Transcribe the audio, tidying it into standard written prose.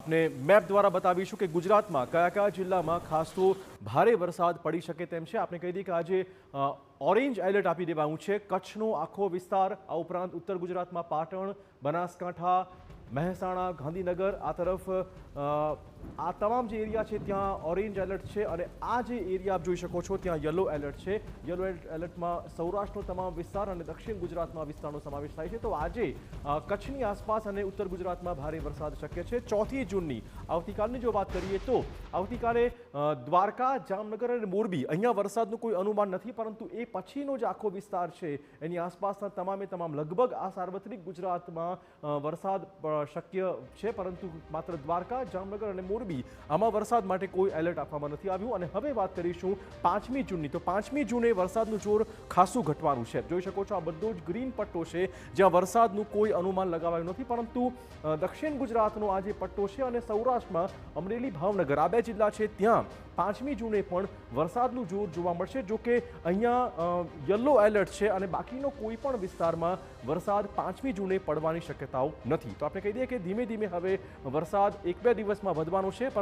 આપને મેપ દ્વારા બતાવીશું કે ગુજરાતમાં કયા કયા જિલ્લામાં ખાસ તો ભારે વરસાદ પડી શકે તેમ છે। આપણે કહી દઈએ કે આજે ઓરેન્જ એલર્ટ આપી દેવાયું છે। કચ્છનો આખો વિસ્તાર, આ ઉપરાંત ઉત્તર ગુજરાતમાં પાટણ, બનાસકાંઠા, મહેસાણા, ગાંધીનગર આ તરફ આ તમામ જે એરિયા છે ત્યાં ઓરેન્જ એલર્ટ છે અને આ જે એરિયા આપ જોઈ શકો છો ત્યાં યલો એલર્ટ છે। યલો એલર્ટમાં સૌરાષ્ટ્રનો તમામ વિસ્તાર અને દક્ષિણ ગુજરાતના વિસ્તારનો સમાવેશ થાય છે। તો આજે કચ્છની આસપાસ અને ઉત્તર ગુજરાતમાં ભારે વરસાદ શક્ય છે। 4 જૂનની આવતીકાલની જો વાત કરીએ તો આવતીકાલે દ્વારકા, જામનગર અને મોરબી અહીંયા વરસાદનું કોઈ અનુમાન નથી, પરંતુ એ પછીનો જે આખો વિસ્તાર છે એની આસપાસના તમામે તમામ લગભગ આ સાર્વત્રિક ગુજરાતમાં વરસાદ શક્ય છે, પરંતુ માત્ર દ્વારકા, જામનગર અને મોરબી આમાં વરસાદ માટે કોઈ એલર્ટ આપવામાં નથી આવ્યું। અને હવે વાત કરીશું 5મી જૂનની, તો 5મી જૂને વરસાદનું જોર ખાસું ઘટવાનું છે। જોઈ શકો છો આ બધો જ ગ્રીન પટ્ટો છે જ્યાં વરસાદનું કોઈ અનુમાન લગાવાયું નથી, પરંતુ દક્ષિણ ગુજરાતનો આ જે પટ્ટો છે અને સૌરાષ્ટ્રમાં અમરેલી, ભાવનગર આ બે જિલ્લા છે ત્યાં 5મી જૂને પણ વરસાદનું જોર જોવા મળશે। જો કે અહીંયા યલો એલર્ટ છે અને બાકીનો કોઈ પણ વિસ્તારમાં વરસાદ 5મી જૂને પડવાની શક્યતાઓ નથી। તો આપણે કહી દઈએ કે ધીમે ધીમે હવે વરસાદ 1-2 દિવસમાં વધવાનો છે।